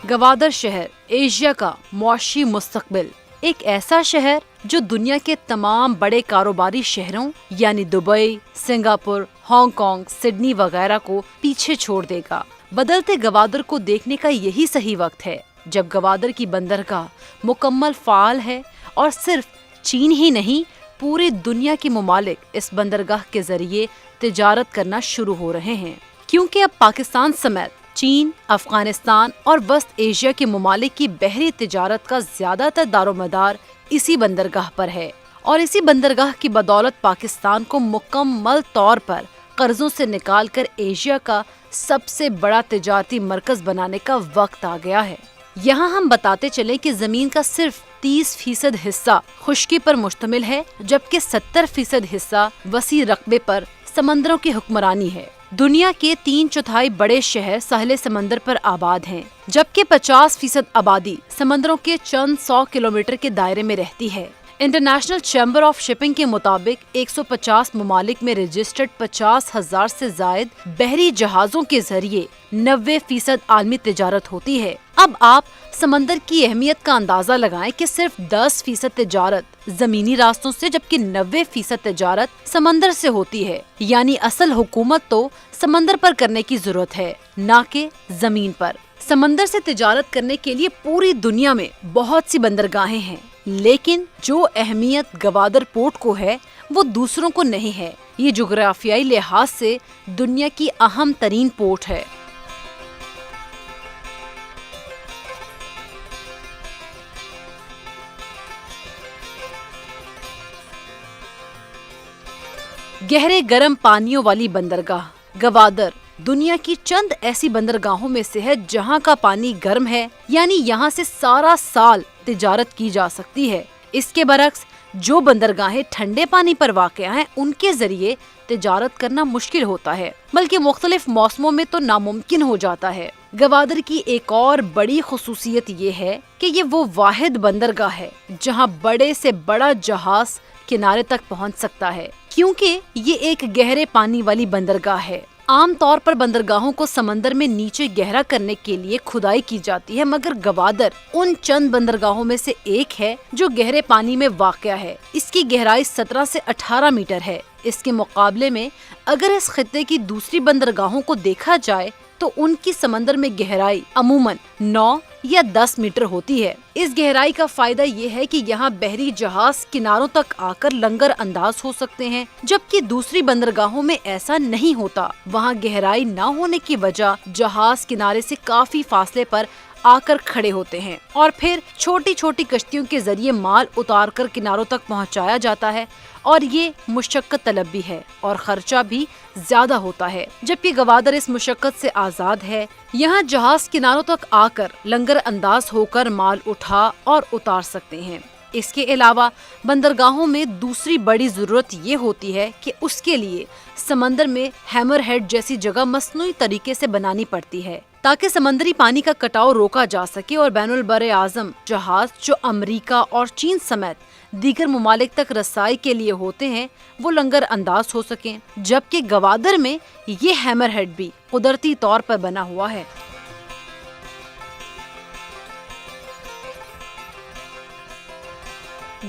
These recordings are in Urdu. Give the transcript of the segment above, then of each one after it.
گوادر شہر ایشیا کا معاشی مستقبل، ایک ایسا شہر جو دنیا کے تمام بڑے کاروباری شہروں یعنی Dubai, Singapore, Hong Kong, Sydney وغیرہ کو پیچھے چھوڑ دے گا۔ بدلتے گوادر کو دیکھنے کا یہی صحیح وقت ہے جب گوادر کی بندرگاہ مکمل فعال ہے اور صرف چین ہی نہیں، پوری دنیا کے ممالک اس بندرگاہ کے ذریعے تجارت کرنا شروع ہو رہے ہیں، کیونکہ اب پاکستان سمیت چین، افغانستان اور وسط ایشیا کے ممالک کی بحری تجارت کا زیادہ تر دار و مدار اسی بندرگاہ پر ہے، اور اسی بندرگاہ کی بدولت پاکستان کو مکمل طور پر قرضوں سے نکال کر ایشیا کا سب سے بڑا تجارتی مرکز بنانے کا وقت آ گیا ہے۔ یہاں ہم بتاتے چلیں کہ زمین کا صرف 30% حصہ خشکی پر مشتمل ہے، جبکہ 70% حصہ وسیع رقبے پر سمندروں کی حکمرانی ہے۔ دنیا کے 3/4 بڑے شہر ساحل سمندر پر آباد ہیں، جبکہ 50% آبادی سمندروں کے چند 100 کلومیٹر کے دائرے میں رہتی ہے۔ انٹرنیشنل چیمبر آف شپنگ کے مطابق 150 ممالک میں رجسٹرڈ 50,000 سے زائد بحری جہازوں کے ذریعے 90% عالمی تجارت ہوتی ہے۔ اب آپ سمندر کی اہمیت کا اندازہ لگائیں کہ صرف 10% تجارت زمینی راستوں سے، جبکہ 90% تجارت سمندر سے ہوتی ہے۔ یعنی اصل حکومت تو سمندر پر کرنے کی ضرورت ہے، نہ کہ زمین پر۔ سمندر سے تجارت کرنے کے لیے پوری دنیا میں بہت سی بندرگاہیں ہیں، لیکن جو اہمیت گوادر پورٹ کو ہے وہ دوسروں کو نہیں ہے۔ یہ جغرافیائی لحاظ سے دنیا کی اہم ترین پورٹ ہے۔ گہرے گرم پانیوں والی بندرگاہ گوادر دنیا کی چند ایسی بندرگاہوں میں سے ہے جہاں کا پانی گرم ہے، یعنی یہاں سے سارا سال تجارت کی جا سکتی ہے۔ اس کے برعکس جو بندرگاہیں ٹھنڈے پانی پر واقع ہیں ان کے ذریعے تجارت کرنا مشکل ہوتا ہے، بلکہ مختلف موسموں میں تو ناممکن ہو جاتا ہے۔ گوادر کی ایک اور بڑی خصوصیت یہ ہے کہ یہ وہ واحد بندرگاہ ہے جہاں بڑے سے بڑا جہاز کنارے تک پہنچ سکتا ہے، کیونکہ یہ ایک گہرے پانی والی بندرگاہ ہے۔ عام طور پر بندرگاہوں کو سمندر میں نیچے گہرا کرنے کے لیے کھدائی کی جاتی ہے، مگر گوادر ان چند بندرگاہوں میں سے ایک ہے جو گہرے پانی میں واقع ہے۔ اس کی گہرائی 17 سے 18 میٹر ہے۔ اس کے مقابلے میں اگر اس خطے کی دوسری بندرگاہوں کو دیکھا جائے تو ان کی سمندر میں گہرائی عموماً 9 یا 10 میٹر ہوتی ہے۔ اس گہرائی کا فائدہ یہ ہے کہ یہاں بحری جہاز کناروں تک آ کر لنگر انداز ہو سکتے ہیں، جبکہ دوسری بندرگاہوں میں ایسا نہیں ہوتا۔ وہاں گہرائی نہ ہونے کی وجہ جہاز کنارے سے کافی فاصلے پر آ کر کھڑے ہوتے ہیں اور پھر چھوٹی چھوٹی کشتیوں کے ذریعے مال اتار کر کناروں تک پہنچایا جاتا ہے، اور یہ مشقت طلب بھی ہے اور خرچہ بھی زیادہ ہوتا ہے، جبکہ گوادر اس مشقت سے آزاد ہے۔ یہاں جہاز کناروں تک آ کر لنگر انداز ہو کر مال اٹھا اور اتار سکتے ہیں۔ اس کے علاوہ بندرگاہوں میں دوسری بڑی ضرورت یہ ہوتی ہے کہ اس کے لیے سمندر میں ہیمر ہیڈ جیسی جگہ مصنوعی طریقے سے بنانی پڑتی ہے تاکہ سمندری پانی کا کٹاؤ روکا جا سکے اور بین البراعظم جہاز جو امریکہ اور چین سمیت دیگر ممالک تک رسائی کے لیے ہوتے ہیں وہ لنگر انداز ہو سکیں، جبکہ گوادر میں یہ ہیمر ہیڈ بھی قدرتی طور پر بنا ہوا ہے۔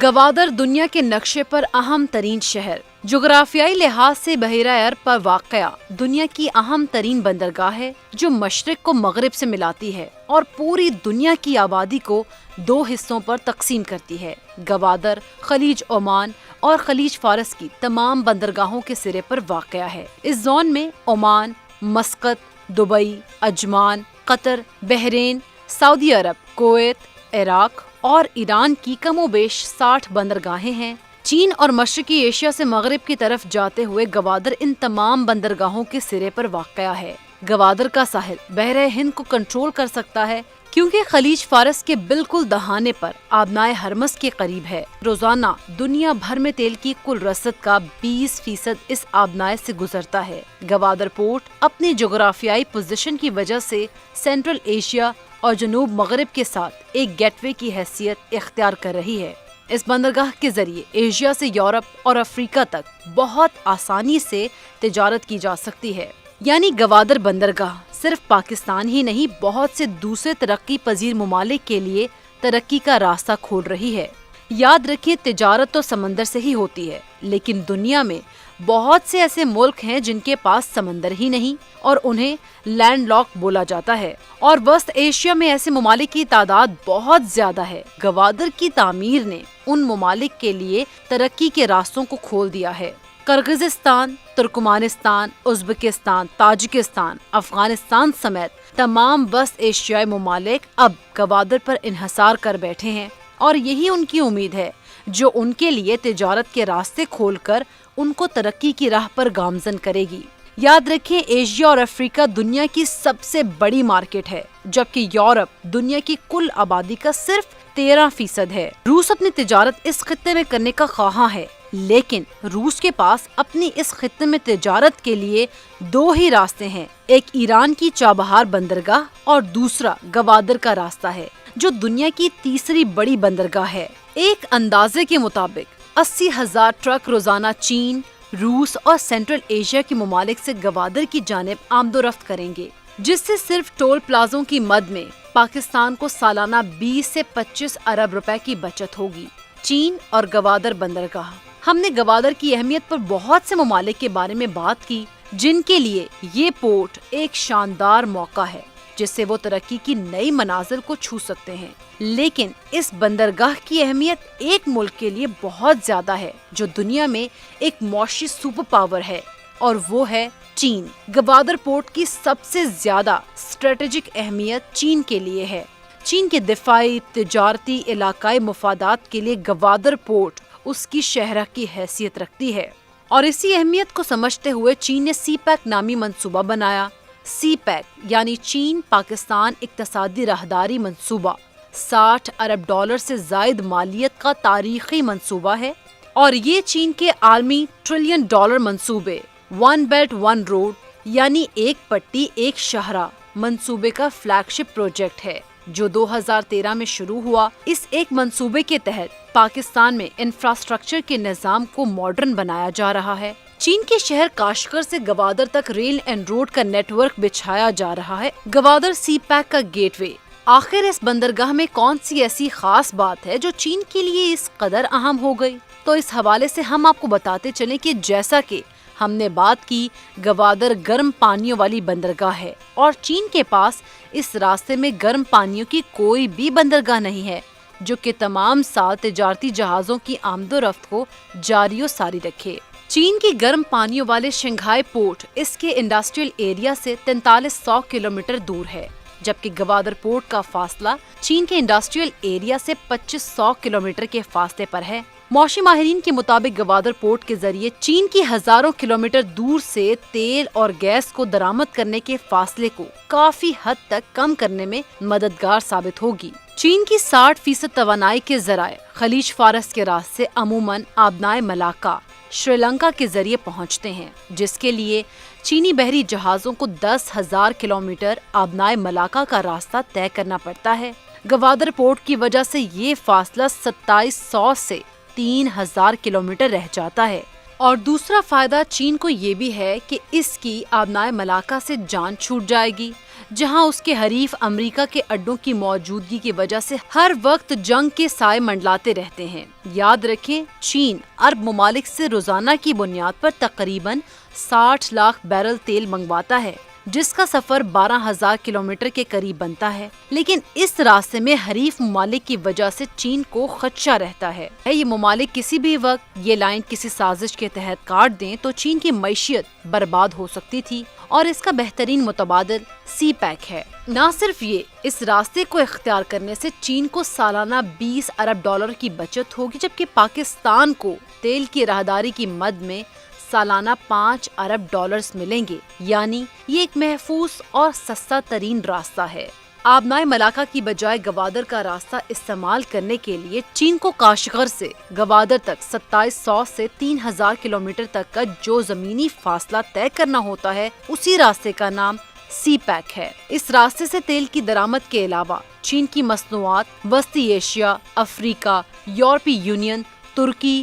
گوادر دنیا کے نقشے پر اہم ترین شہر، جغرافیائی لحاظ سے بحیرہ عرب پر واقع دنیا کی اہم ترین بندرگاہ ہے جو مشرق کو مغرب سے ملاتی ہے اور پوری دنیا کی آبادی کو 2 حصوں پر تقسیم کرتی ہے۔ گوادر خلیج عمان اور خلیج فارس کی تمام بندرگاہوں کے سرے پر واقع ہے۔ اس زون میں عمان، مسقط، دبئی، عجمان، قطر، بحرین، سعودی عرب، کویت، عراق اور ایران کی کم و بیش 60 بندرگاہیں ہیں۔ چین اور مشرقی ایشیا سے مغرب کی طرف جاتے ہوئے گوادر ان تمام بندرگاہوں کے سرے پر واقع ہے۔ گوادر کا ساحل بحر ہند کو کنٹرول کر سکتا ہے کیونکہ خلیج فارس کے بالکل دہانے پر آبنائے ہرمز کے قریب ہے۔ روزانہ دنیا بھر میں تیل کی کل رسد کا 20% اس آبنائے سے گزرتا ہے۔ گوادر پورٹ اپنی جغرافیائی پوزیشن کی وجہ سے سینٹرل ایشیا اور جنوب مغرب کے ساتھ ایک گیٹ وے کی حیثیت اختیار کر رہی ہے۔ اس بندرگاہ کے ذریعے ایشیا سے یورپ اور افریقہ تک بہت آسانی سے تجارت کی جا سکتی ہے۔ یعنی گوادر بندرگاہ صرف پاکستان ہی نہیں، بہت سے دوسرے ترقی پذیر ممالک کے لیے ترقی کا راستہ کھول رہی ہے۔ یاد رکھیے، تجارت تو سمندر سے ہی ہوتی ہے، لیکن دنیا میں بہت سے ایسے ملک ہیں جن کے پاس سمندر ہی نہیں اور انہیں لینڈ لاک بولا جاتا ہے، اور وسط ایشیا میں ایسے ممالک کی تعداد بہت زیادہ ہے۔ گوادر کی تعمیر نے ان ممالک کے لیے ترقی کے راستوں کو کھول دیا ہے۔ Kyrgyzstan, Turkmenistan, Uzbekistan, Tajikistan, Afghanistan سمیت تمام وسط ایشیائی ممالک اب گوادر پر انحصار کر بیٹھے ہیں، اور یہی ان کی امید ہے جو ان کے لیے تجارت کے راستے کھول کر ان کو ترقی کی راہ پر گامزن کرے گی۔ یاد رکھیں، ایشیا اور افریقہ دنیا کی سب سے بڑی مارکیٹ ہے، جبکہ یورپ دنیا کی کل آبادی کا صرف 13% ہے۔ روس اپنی تجارت اس خطے میں کرنے کا خواہاں ہے، لیکن روس کے پاس اپنی اس خطے میں تجارت کے لیے 2 ہی راستے ہیں، ایک ایران کی چابہار بندرگاہ اور دوسرا گوادر کا راستہ ہے، جو دنیا کی تیسری بڑی بندرگاہ ہے۔ ایک اندازے کے مطابق 80,000 ٹرک روزانہ چین، روس اور سینٹرل ایشیا کے ممالک سے گوادر کی جانب آمد و رفت کریں گے، جس سے صرف ٹول پلازوں کی مد میں پاکستان کو سالانہ 20 سے 25 ارب روپے کی بچت ہوگی۔ چین اور گوادر بندرگاہ۔ ہم نے گوادر کی اہمیت پر بہت سے ممالک کے بارے میں بات کی جن کے لیے یہ پورٹ ایک شاندار موقع ہے جس سے وہ ترقی کی نئی منازل کو چھو سکتے ہیں، لیکن اس بندرگاہ کی اہمیت ایک ملک کے لیے بہت زیادہ ہے جو دنیا میں ایک معاشی سپر پاور ہے، اور وہ ہے چین۔ گوادر پورٹ کی سب سے زیادہ اسٹریٹجک اہمیت چین کے لیے ہے۔ چین کے دفاعی، تجارتی، علاقائی مفادات کے لیے گوادر پورٹ اس کی شہرہ کی حیثیت رکھتی ہے، اور اسی اہمیت کو سمجھتے ہوئے چین نے سی پیک نامی منصوبہ بنایا۔ سی پیک یعنی چین پاکستان اقتصادی راہداری منصوبہ 60 ارب ڈالر سے زائد مالیت کا تاریخی منصوبہ ہے، اور یہ چین کے عالمی $1 ٹریلین منصوبے ون بیلٹ ون روڈ یعنی ایک پٹی ایک شاہراہ منصوبے کا فلیگ شپ پروجیکٹ ہے جو 2013 میں شروع ہوا۔ اس ایک منصوبے کے تحت پاکستان میں انفراسٹرکچر کے نظام کو ماڈرن بنایا جا رہا ہے۔ چین کے شہر کاشغر سے گوادر تک ریل اینڈ روڈ کا نیٹ ورک بچھایا جا رہا ہے۔ گوادر سی پیک کا گیٹ وے۔ آخر اس بندرگاہ میں کون سی ایسی خاص بات ہے جو چین کے لیے اس قدر اہم ہو گئی؟ تو اس حوالے سے ہم آپ کو بتاتے چلیں کہ جیسا کہ ہم نے بات کی، گوادر گرم پانیوں والی بندرگاہ ہے، اور چین کے پاس اس راستے میں گرم پانیوں کی کوئی بھی بندرگاہ نہیں ہے جو کہ تمام سال تجارتی جہازوں کی آمد و رفت کو جاری و ساری رکھے۔ چین کی گرم پانیوں والے شنگھائی پورٹ اس کے انڈسٹریل ایریا سے 4300 کلومیٹر دور ہے، جبکہ گوادر پورٹ کا فاصلہ چین کے انڈسٹریل ایریا سے 2500 کلومیٹر کے فاصلے پر ہے۔ معاشی ماہرین کے مطابق گوادر پورٹ کے ذریعے چین کی ہزاروں کلومیٹر دور سے تیل اور گیس کو درآمد کرنے کے فاصلے کو کافی حد تک کم کرنے میں مددگار ثابت ہوگی۔ چین کی 60% توانائی کے ذرائع خلیج فارس کے راستے عموماً آبنائے ملاکا شری لنکا کے ذریعے پہنچتے ہیں، جس کے لیے چینی بحری جہازوں کو 10,000 کلومیٹر آبنائے ملاکا کا راستہ طے کرنا پڑتا ہے۔ گوادر پورٹ کی وجہ سے یہ فاصلہ 2700 سے 3000 کلومیٹر رہ جاتا ہے، اور دوسرا فائدہ چین کو یہ بھی ہے کہ اس کی آبنائے ملاکا سے جان چھوٹ جائے گی، جہاں اس کے حریف امریکہ کے اڈوں کی موجودگی کی وجہ سے ہر وقت جنگ کے سائے منڈلاتے رہتے ہیں۔ یاد رکھیں، چین عرب ممالک سے روزانہ کی بنیاد پر تقریباً 60 لاکھ بیرل تیل منگواتا ہے، جس کا سفر 12,000 کلومیٹر کے قریب بنتا ہے، لیکن اس راستے میں حریف ممالک کی وجہ سے چین کو خدشہ رہتا ہے۔ یہ ممالک کسی بھی وقت یہ لائن کسی سازش کے تحت کاٹ دیں تو چین کی معیشت برباد ہو سکتی تھی، اور اس کا بہترین متبادل سی پیک ہے۔ نہ صرف یہ، اس راستے کو اختیار کرنے سے چین کو سالانہ 20 ارب ڈالر کی بچت ہوگی، جبکہ پاکستان کو تیل کی راہداری کی مد میں سالانہ 5 ارب ڈالرز ملیں گے، یعنی یہ ایک محفوظ اور سستا ترین راستہ ہے۔ آبنائے ملاکا کی بجائے گوادر کا راستہ استعمال کرنے کے لیے چین کو کاشغر سے گوادر تک 2700 سے 3000 کلومیٹر تک کا جو زمینی فاصلہ طے کرنا ہوتا ہے، اسی راستے کا نام سی پیک ہے۔ اس راستے سے تیل کی درآمد کے علاوہ چین کی مصنوعات وسطی ایشیا، افریقہ، یورپی یونین، ترکی،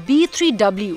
B3W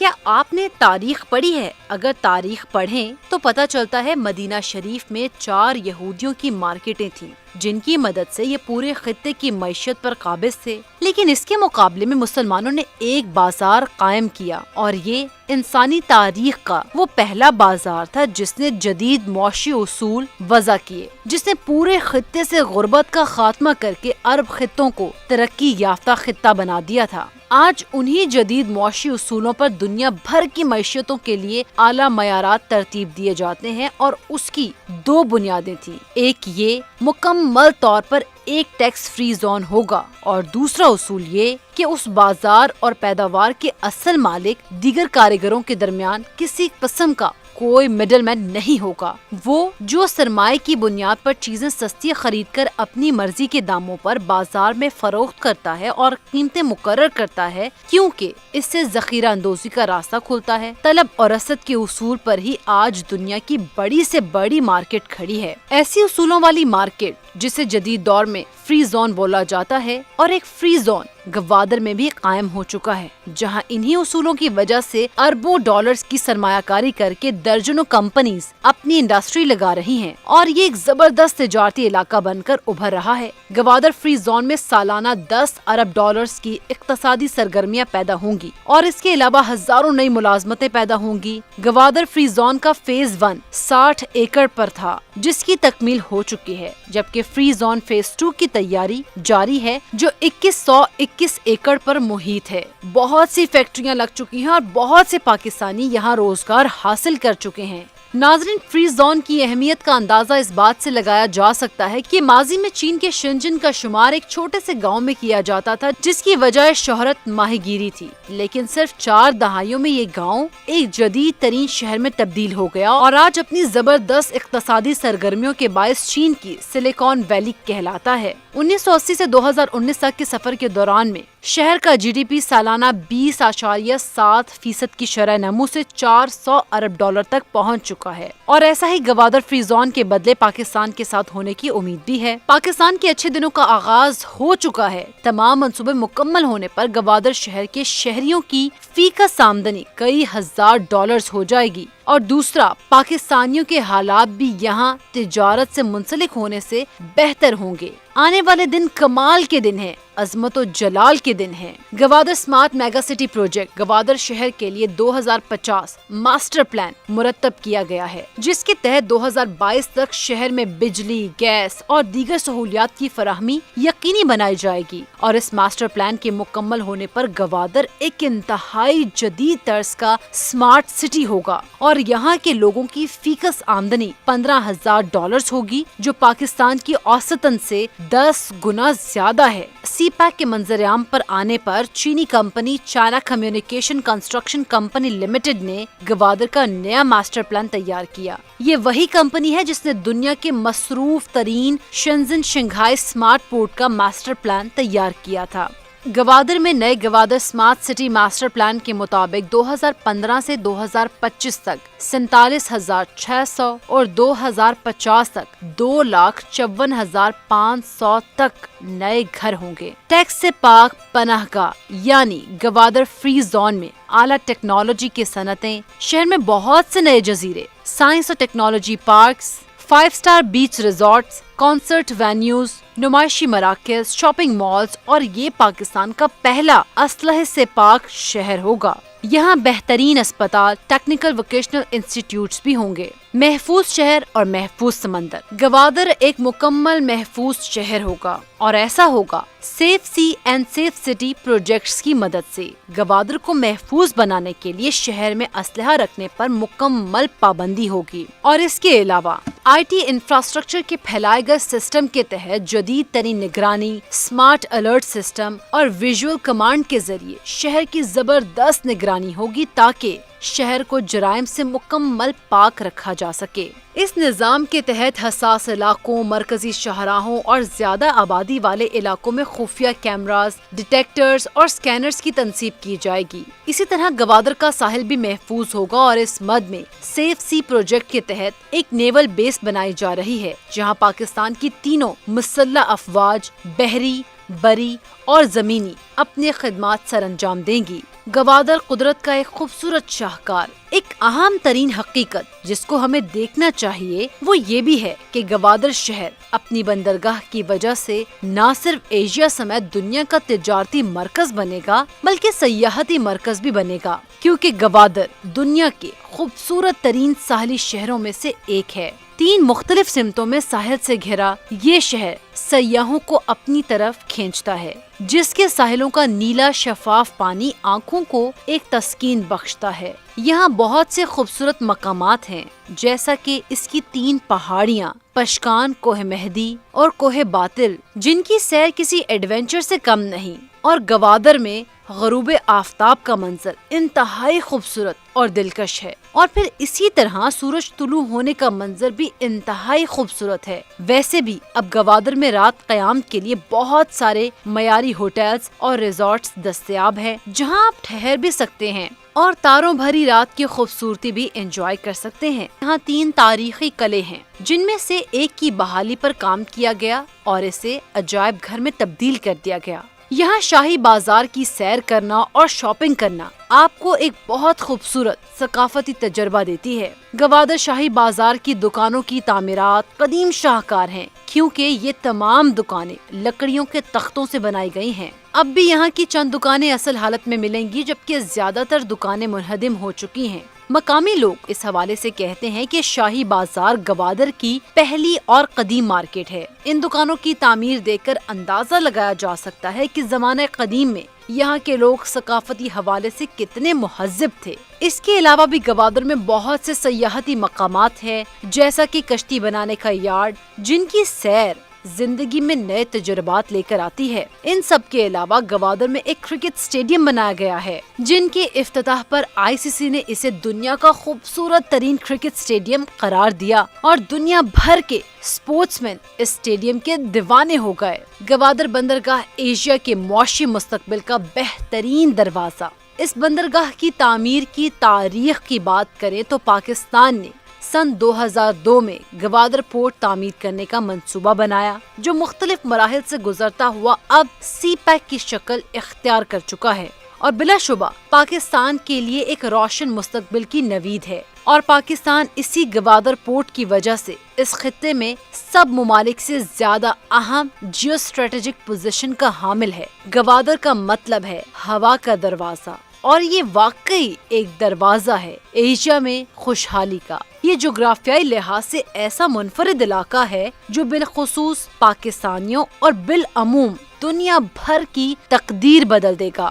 کیا آپ نے تاریخ پڑھی ہے؟ اگر تاریخ پڑھیں تو پتہ چلتا ہے مدینہ شریف میں 4 یہودیوں کی مارکیٹیں تھیں جن کی مدد سے یہ پورے خطے کی معیشت پر قابض تھے، لیکن اس کے مقابلے میں مسلمانوں نے ایک بازار قائم کیا اور یہ انسانی تاریخ کا وہ پہلا بازار تھا جس نے جدید معاشی اصول وضع کیے، جس نے پورے خطے سے غربت کا خاتمہ کر کے عرب خطوں کو ترقی یافتہ خطہ بنا دیا تھا۔ آج انہی جدید معاشی اصولوں پر دنیا بھر کی معیشتوں کے لیے اعلیٰ معیارات ترتیب دیے جاتے ہیں اور اس کی 2 بنیادیں تھیں، ایک یہ مکمل طور پر ایک ٹیکس فری زون ہوگا اور دوسرا اصول یہ کہ اس بازار اور پیداوار کے اصل مالک دیگر کاریگروں کے درمیان کسی قسم کا کوئی مڈل مین نہیں ہوگا، وہ جو سرمائے کی بنیاد پر چیزیں سستی خرید کر اپنی مرضی کے داموں پر بازار میں فروخت کرتا ہے اور قیمتیں مقرر کرتا ہے، کیونکہ اس سے ذخیرہ اندوزی کا راستہ کھلتا ہے۔ طلب اور رسد کے اصول پر ہی آج دنیا کی بڑی سے بڑی مارکیٹ کھڑی ہے۔ ایسی اصولوں والی مارکیٹ جسے جدید دور میں فری زون بولا جاتا ہے، اور ایک فری زون گوادر میں بھی قائم ہو چکا ہے، جہاں انہی اصولوں کی وجہ سے اربوں ڈالرز کی سرمایہ کاری کر کے درجنوں کمپنیز اپنی انڈسٹری لگا رہی ہیں اور یہ ایک زبردست تجارتی علاقہ بن کر ابھر رہا ہے۔ گوادر فری زون میں سالانہ 10 ارب ڈالرز کی اقتصادی سرگرمیاں پیدا ہوں گی اور اس کے علاوہ ہزاروں نئی ملازمتیں پیدا ہوں گی۔ گوادر فری زون کا فیز 1 60 ایکڑ پر تھا جس کی تکمیل ہو چکی ہے، جبکہ فری زون فیز 2 کی تیاری جاری ہے جو 2121 ایکڑ پر محیط ہے۔ بہت سی فیکٹریاں لگ چکی ہیں اور بہت سے پاکستانی یہاں روزگار حاصل کر چکے ہیں۔ ناظرین، فری زون کی اہمیت کا اندازہ اس بات سے لگایا جا سکتا ہے کہ ماضی میں چین کے شنجن کا شمار ایک چھوٹے سے گاؤں میں کیا جاتا تھا جس کی وجہ شہرت ماہی گیری تھی، لیکن صرف 4 دہائیوں میں یہ گاؤں ایک جدید ترین شہر میں تبدیل ہو گیا اور آج اپنی زبردست اقتصادی سرگرمیوں کے باعث چین کی سلیکان ویلی کہلاتا ہے۔ 1980 سے 2019 تک کے سفر کے دوران میں شہر کا جی ڈی پی سالانہ 20.7% کی شرح نمو سے 400 ارب ڈالر تک پہنچ چکا ہے، اور ایسا ہی گوادر فری زون کے بدلے پاکستان کے ساتھ ہونے کی امید بھی ہے۔ پاکستان کے اچھے دنوں کا آغاز ہو چکا ہے۔ تمام منصوبے مکمل ہونے پر گوادر شہر کے شہریوں کی فی کس آمدنی کئی ہزار ڈالرز ہو جائے گی، اور دوسرا پاکستانیوں کے حالات بھی یہاں تجارت سے منسلک ہونے سے بہتر ہوں گے۔ آنے والے دن کمال کے دن ہیں، عظمت و جلال کے دن ہیں۔ Gwadar smart mega city project Gwadar شہر کے لیے 2050 ماسٹر پلان مرتب کیا گیا ہے، جس کے تحت 2022 تک شہر میں بجلی، گیس اور دیگر سہولیات کی فراہمی یقینی بنائی جائے گی، اور اس ماسٹر پلان کے مکمل ہونے پر گوادر ایک انتہائی جدید طرز کا سمارٹ سٹی ہوگا اور یہاں کے لوگوں کی فی کس آمدنی 15,000 ڈالرز ہوگی، جو پاکستان کی اوسطاً سے 10 گنا زیادہ ہے۔ سی پیک کے منظر عام پر آنے پر چینی company China communication construction company limited نے گوادر کا نیا ماسٹر پلان تیار کیا۔ یہ وہی کمپنی ہے جس نے دنیا کے مصروف ترین شنزن شنگھائی سمارٹ پورٹ کا ماسٹر پلان تیار کیا تھا۔ گوادر میں نئے Gwadar smart city master plan کے مطابق 2015 سے 2025 تک 47,600 اور 2050 تک 2,54,500 تک نئے گھر ہوں گے۔ ٹیکس سے پاک پناہ گاہ یعنی گوادر فری زون میں اعلیٰ ٹیکنالوجی کی صنعتیں، شہر میں بہت سے نئے جزیرے، سائنس اور ٹیکنالوجی پارکس، 5 اسٹار بیچ ریزورٹس، کانسرٹ وینیوز، نمائشی مراکز، شاپنگ مالز، اور یہ پاکستان کا پہلا اسلحے سے پاک شہر ہوگا۔ یہاں بہترین اسپتال، ٹیکنیکل ووکیشنل انسٹیٹیوٹس بھی ہوں گے۔ محفوظ شہر اور محفوظ سمندر، گوادر ایک مکمل محفوظ شہر ہوگا، اور ایسا ہوگا سیف سی اینڈ سیف سٹی پروجیکٹس کی مدد سے۔ گوادر کو محفوظ بنانے کے لیے شہر میں اسلحہ رکھنے پر مکمل پابندی ہوگی، اور اس کے علاوہ آئی ٹی انفراسٹرکچر کے پھیلائے گئے سسٹم کے تحت جدید ترین نگرانی، اسمارٹ الرٹ سسٹم اور ویژول کمانڈ کے ذریعے شہر کی زبردست نگرانی ہوگی تاکہ شہر کو جرائم سے مکمل پاک رکھا جا سکے۔ اس نظام کے تحت حساس علاقوں، مرکزی شاہراہوں اور زیادہ آبادی والے علاقوں میں خفیہ کیمراز، ڈیٹیکٹرز اور سکینرز کی تنصیب کی جائے گی۔ اسی طرح گوادر کا ساحل بھی محفوظ ہوگا، اور اس مد میں سیف سی پروجیکٹ کے تحت ایک نیول بیس بنائی جا رہی ہے جہاں پاکستان کی تینوں مسلح افواج بحری، بری اور زمینی اپنے خدمات سر انجام دیں گی۔ گوادر قدرت کا ایک خوبصورت شاہکار. ایک اہم ترین حقیقت جس کو ہمیں دیکھنا چاہیے وہ یہ بھی ہے کہ گوادر شہر اپنی بندرگاہ کی وجہ سے نہ صرف ایشیا سمیت دنیا کا تجارتی مرکز بنے گا بلکہ سیاحتی مرکز بھی بنے گا، کیونکہ گوادر دنیا کے خوبصورت ترین ساحلی شہروں میں سے ایک ہے. 3 مختلف سمتوں میں ساحل سے گھرا یہ شہر سیاحوں کو اپنی طرف کھینچتا ہے، جس کے ساحلوں کا نیلا شفاف پانی آنکھوں کو ایک تسکین بخشتا ہے. یہاں بہت سے خوبصورت مقامات ہیں، جیسا کہ اس کی 3 پہاڑیاں پشکان، کوہ مہدی اور کوہ باطل، جن کی سیر کسی ایڈونچر سے کم نہیں. اور گوادر میں غروب آفتاب کا منظر انتہائی خوبصورت اور دلکش ہے، اور پھر اسی طرح سورج طلوع ہونے کا منظر بھی انتہائی خوبصورت ہے. ویسے بھی اب گوادر میں رات قیام کے لیے بہت سارے معیاری ہوٹلز اور ریزورٹس دستیاب ہیں، جہاں آپ ٹھہر بھی سکتے ہیں اور تاروں بھری رات کی خوبصورتی بھی انجوائے کر سکتے ہیں. یہاں 3 تاریخی قلعے ہیں، جن میں سے ایک کی بحالی پر کام کیا گیا اور اسے عجائب گھر میں تبدیل کر دیا گیا. یہاں شاہی بازار کی سیر کرنا اور شاپنگ کرنا آپ کو ایک بہت خوبصورت ثقافتی تجربہ دیتی ہے. گوادر شاہی بازار کی دکانوں کی تعمیرات قدیم شاہکار ہیں، کیونکہ یہ تمام دکانیں لکڑیوں کے تختوں سے بنائی گئی ہیں. اب بھی یہاں کی چند دکانیں اصل حالت میں ملیں گی، جبکہ زیادہ تر دکانیں منہدم ہو چکی ہیں. مقامی لوگ اس حوالے سے کہتے ہیں کہ شاہی بازار گوادر کی پہلی اور قدیم مارکیٹ ہے. ان دکانوں کی تعمیر دیکھ کر اندازہ لگایا جا سکتا ہے کہ زمانہ قدیم میں یہاں کے لوگ ثقافتی حوالے سے کتنے مہذب تھے. اس کے علاوہ بھی گوادر میں بہت سے سیاحتی مقامات ہیں، جیسا کہ کشتی بنانے کا یارڈ، جن کی سیر زندگی میں نئے تجربات لے کر آتی ہے. ان سب کے علاوہ گوادر میں ایک کرکٹ اسٹیڈیم بنایا گیا ہے، جن کے افتتاح پر ICC نے اسے دنیا کا خوبصورت ترین کرکٹ اسٹیڈیم قرار دیا اور دنیا بھر کے اسپورٹس مین اس اسٹیڈیم کے دیوانے ہو گئے. گوادر بندرگاہ ایشیا کے معاشی مستقبل کا بہترین دروازہ. اس بندرگاہ کی تعمیر کی تاریخ کی بات کریں تو پاکستان نے سن 2002 میں گوادر پورٹ تعمیر کرنے کا منصوبہ بنایا، جو مختلف مراحل سے گزرتا ہوا اب سی پیک کی شکل اختیار کر چکا ہے اور بلا شبہ پاکستان کے لیے ایک روشن مستقبل کی نوید ہے. اور پاکستان اسی گوادر پورٹ کی وجہ سے اس خطے میں سب ممالک سے زیادہ اہم جیو اسٹریٹجک پوزیشن کا حامل ہے. گوادر کا مطلب ہے ہوا کا دروازہ، اور یہ واقعی ایک دروازہ ہے ایشیا میں خوشحالی کا. یہ جغرافیائی لحاظ سے ایسا منفرد علاقہ ہے جو بالخصوص پاکستانیوں اور بالعموم دنیا بھر کی تقدیر بدل دے گا.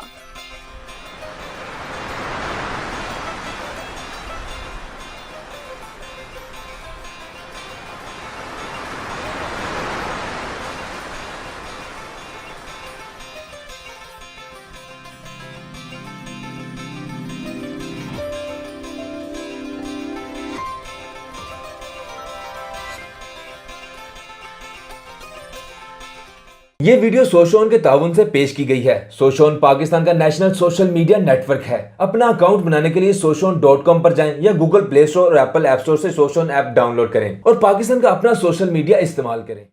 یہ ویڈیو سوشون کے تعاون سے پیش کی گئی ہے. سوشون پاکستان کا national social media network ہے. اپنا اکاؤنٹ بنانے کے لیے soshon.com پر جائیں یا گوگل پلے اسٹور اور ایپل ایپ اسٹور سے سوشون ایپ ڈاؤن لوڈ کریں اور پاکستان کا اپنا سوشل میڈیا استعمال کریں.